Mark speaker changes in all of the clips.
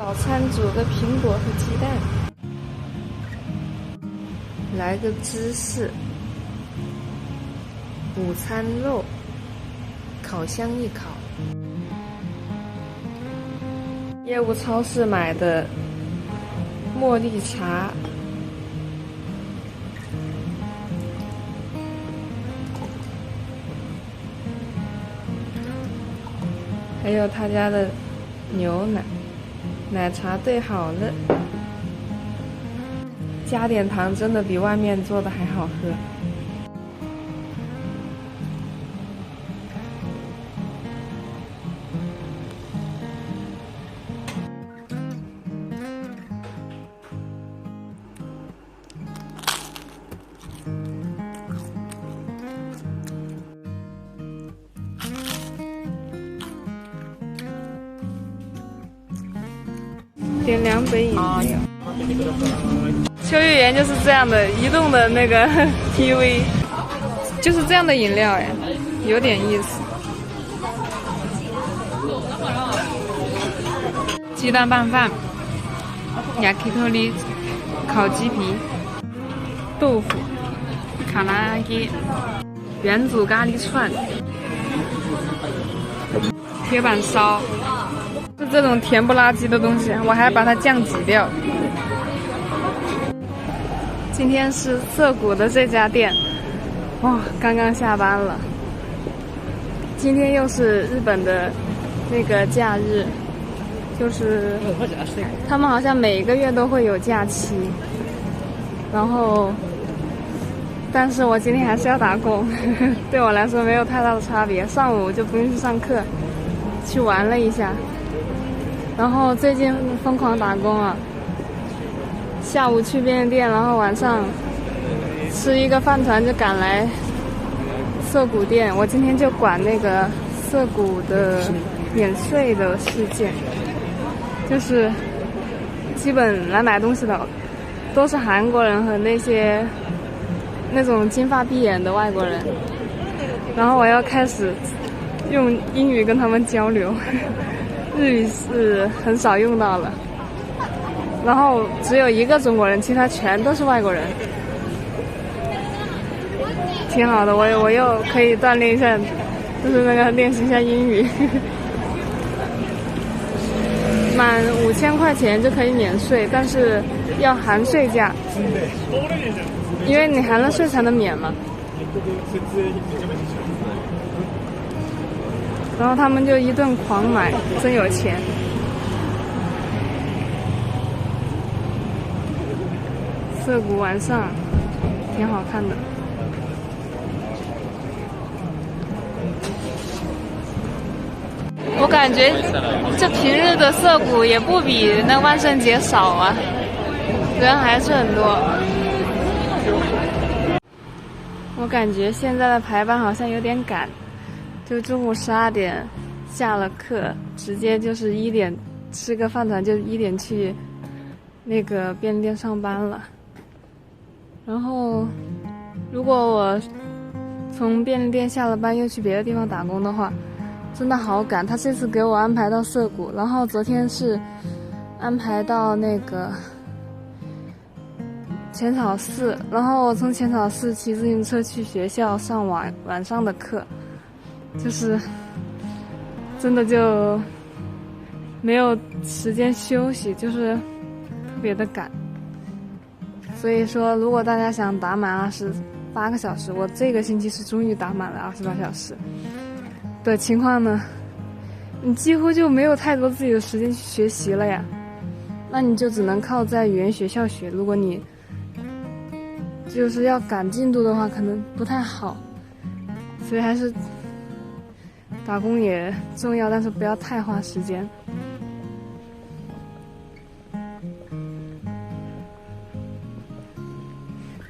Speaker 1: 早餐煮个苹果和鸡蛋，来个芝士，午餐肉，烤箱一烤。业务超市买的茉莉茶，还有他家的牛奶，奶茶兑好了，加点糖真的比外面做的还好喝。点2杯饮料。秋叶原就是这样的，移动的那个 TV， 就是这样的饮料哎，有点意思。鸡蛋拌饭，yakitori 烤鸡皮，豆腐，卡拉鸡，原煮咖喱串，铁板烧。是这种甜不拉几的东西，我还把它降级掉。今天是涩谷的这家店，哇，刚刚下班了。今天又是日本的那个假日，就是他们好像每个月都会有假期，然后，但是我今天还是要打工，对我来说没有太大的差别。上午就不用去上课，去玩了一下。然后最近疯狂打工啊，下午去便利店，然后晚上吃一个饭团就赶来涩谷店。我今天就管那个涩谷的免税的事件，就是基本来买东西的都是韩国人和那种金发碧眼的外国人，然后我要开始用英语跟他们交流。日语是很少用到了，然后只有一个中国人，其他全都是外国人，挺好的。我又可以锻炼一下，就是那个练习一下英语。满5000块钱就可以免税，但是要含税价，因为你含了税才能免嘛。然后他们就一顿狂买，真有钱。涩谷晚上挺好看的。我感觉这平日的涩谷也不比那万圣节少啊，人还是很多。我感觉现在的排班好像有点赶。就中午12点下了课，直接就是1点吃个饭团，就1点去那个便利店上班了。然后，如果我从便利店下了班又去别的地方打工的话，真的好赶。他这次给我安排到涩谷，然后昨天是安排到那个浅草寺，然后我从浅草寺骑自行车去学校上晚上的课。就是真的就没有时间休息，就是特别的赶。所以说如果大家想打满28个小时，我这个星期是终于打满了28小时的情况呢，你几乎就没有太多自己的时间去学习了呀。那你就只能靠在语言学校学，如果你就是要赶进度的话可能不太好，所以还是打工也重要，但是不要太花时间。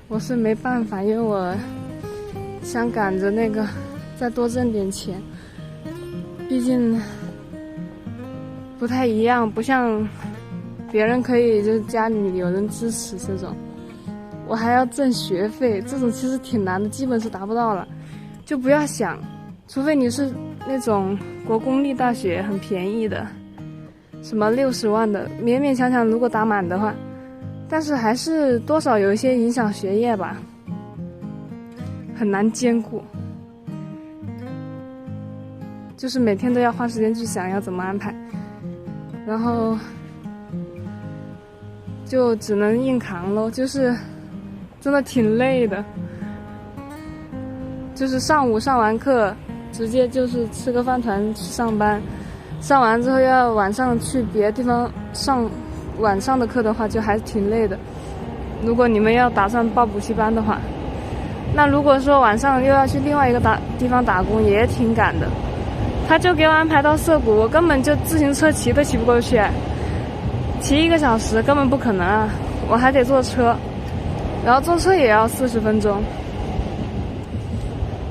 Speaker 1: 我是没办法，因为我想赶着那个再多挣点钱，毕竟不太一样，不像别人可以就是家里有人支持这种，我还要挣学费，这种其实挺难的，基本是达不到了。就不要想，除非你是那种国公立大学很便宜的，什么60万的，勉勉强强如果打满的话，但是还是多少有一些影响学业吧，很难兼顾。就是每天都要花时间去想要怎么安排，然后就只能硬扛咯，就是真的挺累的。就是上午上完课，直接就是吃个饭团去上班，上完之后要晚上去别的地方上晚上的课的话，就还是挺累的。如果你们要打算报补习班的话，那如果说晚上又要去另外一个地方打工，也挺赶的。他就给我安排到涩谷，我根本就自行车骑都骑不过去，骑1个小时根本不可能啊！我还得坐车，然后坐车也要40分钟。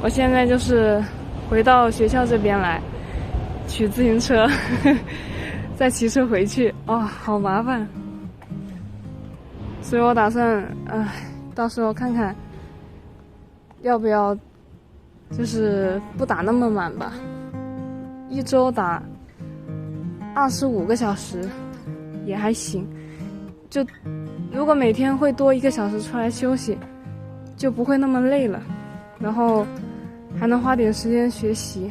Speaker 1: 我现在就是回到学校这边来取自行车，再骑车回去，好麻烦。所以我打算，到时候看看要不要，就是不打那么满吧。1周打25个小时也还行，就如果每天会多1个小时出来休息，就不会那么累了，然后还能花点时间学习。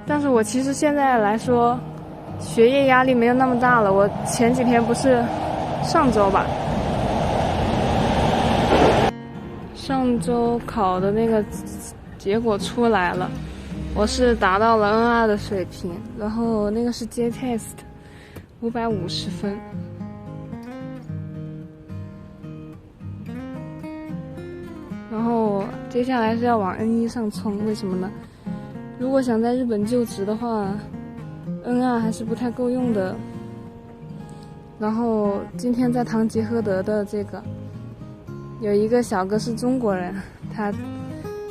Speaker 1: 但是我其实现在来说，学业压力没有那么大了。我前几天不是上周吧，上周考的那个结果出来了，我是达到了 N2 的水平，然后那个是 J-Test 550分。然后接下来是要往 N1 上冲，为什么呢？如果想在日本就职的话， N2 还是不太够用的。然后今天在堂吉诃德的这个有一个小哥是中国人，他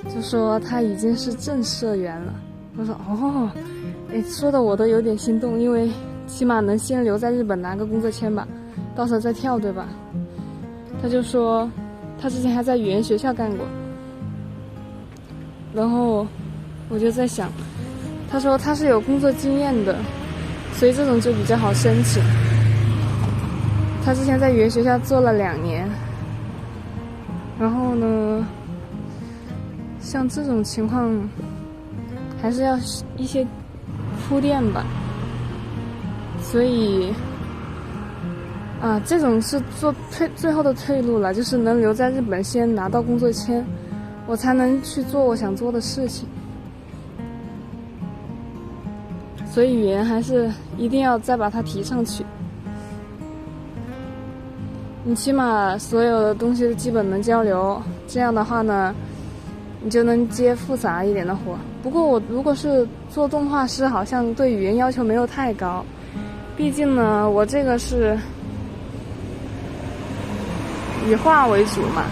Speaker 1: 就说他已经是正社员了。我说说的我都有点心动，因为起码能先留在日本拿个工作签吧，到时候再跳，对吧？他就说他之前还在语言学校干过，然后我就在想，他说他是有工作经验的，所以这种就比较好申请。他之前在语言学校做了2年，然后呢，像这种情况还是要一些铺垫吧，所以这种是做最后的退路了，就是能留在日本先拿到工作签，我才能去做我想做的事情。所以语言还是一定要再把它提上去，你起码所有的东西基本能交流，这样的话呢，你就能接复杂一点的活。不过我如果是做动画师，好像对语言要求没有太高，毕竟呢，我这个是以画为主嘛。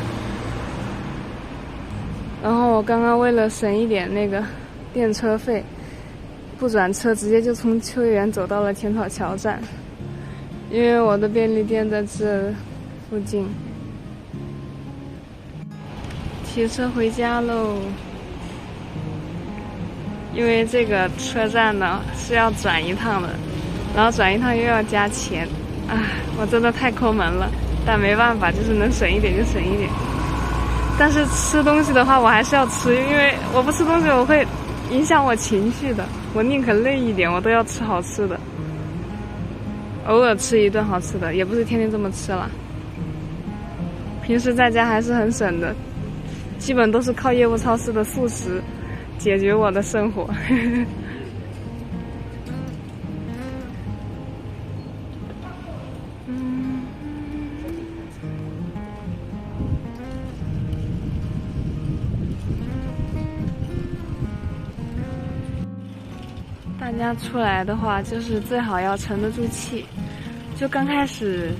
Speaker 1: 然后我刚刚为了省一点那个电车费，不转车直接就从秋叶原走到了浅草桥站，因为我的便利店在这附近。骑车回家喽，因为这个车站呢是要转一趟的，然后转一趟又要加钱，我真的太抠门了，但没办法，就是能省一点就省一点。但是吃东西的话我还是要吃，因为我不吃东西我会影响我情绪的，我宁可累一点我都要吃好吃的，偶尔吃一顿好吃的，也不是天天这么吃了。平时在家还是很省的，基本都是靠业务超市的速食解决我的生活。大家出来的话，就是最好要沉得住气，就刚开始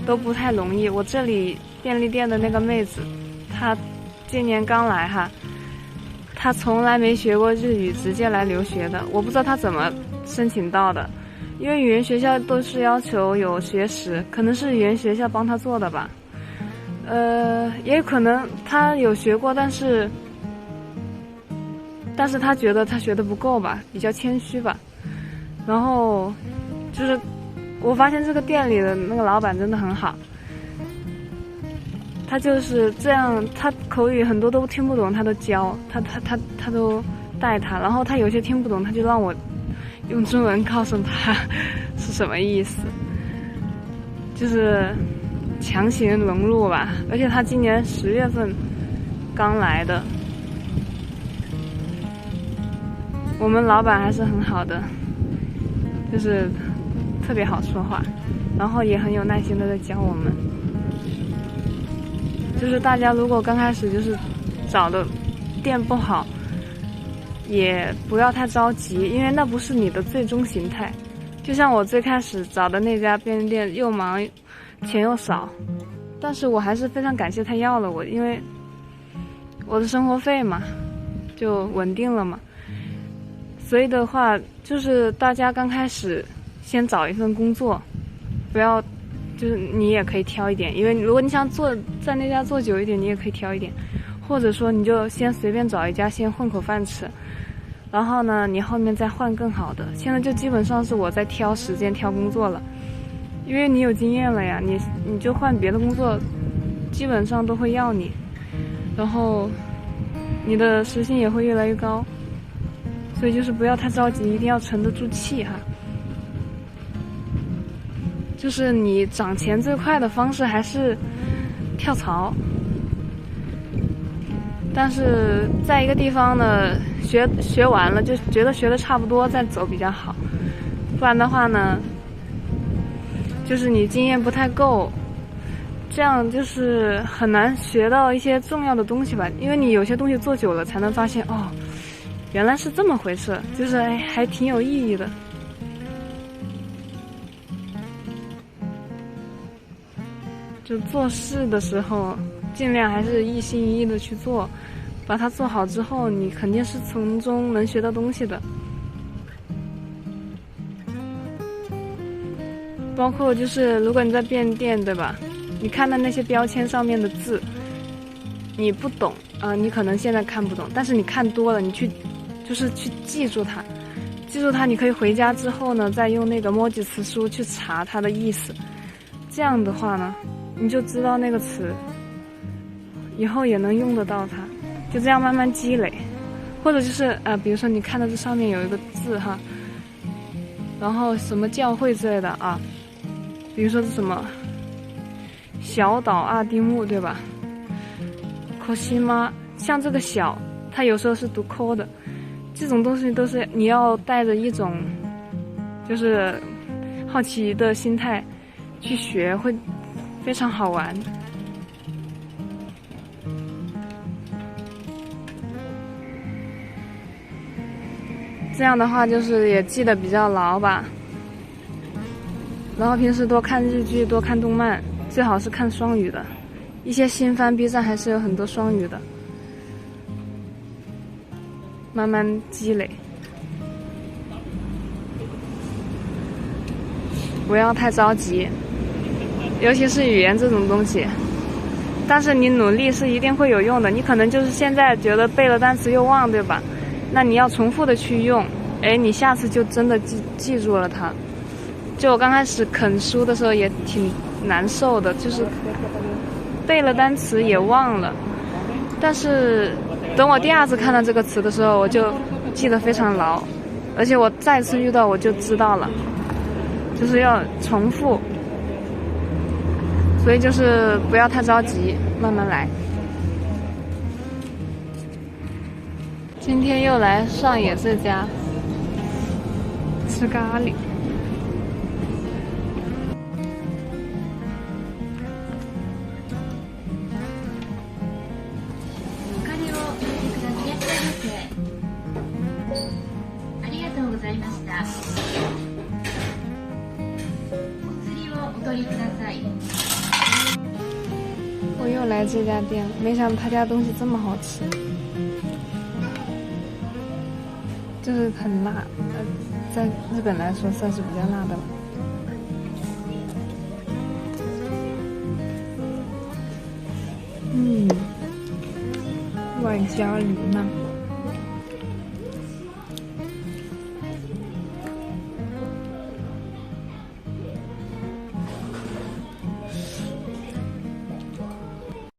Speaker 1: 都不太容易。我这里便利店的那个妹子，她今年刚来哈，她从来没学过日语，直接来留学的。我不知道她怎么申请到的，因为语言学校都是要求有学时，可能是语言学校帮她做的吧。也可能她有学过，但是但是他觉得他学的不够吧，比较谦虚吧。然后就是我发现这个店里的那个老板真的很好，他就是这样，他口语很多都听不懂，他都教他都带他，然后他有些听不懂，他就让我用中文告诉他是什么意思，就是强行融入吧。而且他今年10月份刚来的，我们老板还是很好的，就是特别好说话，然后也很有耐心的在教我们。就是大家如果刚开始就是找的店不好，也不要太着急，因为那不是你的最终形态。就像我最开始找的那家便利店，又忙钱又少，但是我还是非常感谢他要了我，因为我的生活费嘛就稳定了嘛。所以的话，就是大家刚开始先找一份工作，不要就是你也可以挑一点，因为如果你想在那家做久一点，你也可以挑一点，或者说你就先随便找一家先混口饭吃，然后呢你后面再换更好的。现在就基本上是我在挑时间挑工作了，因为你有经验了呀，你就换别的工作基本上都会要你，然后你的时薪也会越来越高。所以就是不要太着急，一定要沉得住气哈。就是你涨钱最快的方式还是跳槽，但是在一个地方呢学完了就觉得学的差不多再走比较好，不然的话呢就是你经验不太够，这样就是很难学到一些重要的东西吧。因为你有些东西做久了才能发现，哦原来是这么回事，就是还挺有意义的。就做事的时候尽量还是一心一意的去做，把它做好之后你肯定是从中能学到东西的。包括就是如果你在便利店对吧，你看到那些标签上面的字你不懂你可能现在看不懂，但是你看多了，你去记住它，你可以回家之后呢再用那个摸记词书去查它的意思，这样的话呢你就知道那个词，以后也能用得到它，就这样慢慢积累。或者就是比如说你看到这上面有一个字哈，然后什么教会之类的啊，比如说是什么小岛阿丁木对吧，可惜吗？像这个小它有时候是读扣的，这种东西都是你要带着一种就是好奇的心态去学，会非常好玩。这样的话就是也记得比较牢吧。然后平时多看日剧，多看动漫，最好是看双语的，一些新番 B 站还是有很多双语的，慢慢积累，不要太着急，尤其是语言这种东西。但是你努力是一定会有用的，你可能就是现在觉得背了单词又忘，对吧？那你要重复的去用，你下次就真的记住了它。就我刚开始啃书的时候也挺难受的，就是背了单词也忘了，但是等我第二次看到这个词的时候，我就记得非常牢，而且我再次遇到我就知道了，就是要重复。所以就是不要太着急，慢慢来。今天又来上野这家吃咖喱。我又来这家店了，没想到他家东西这么好吃，就是很辣，在日本来说算是比较辣的了。外焦里嫩。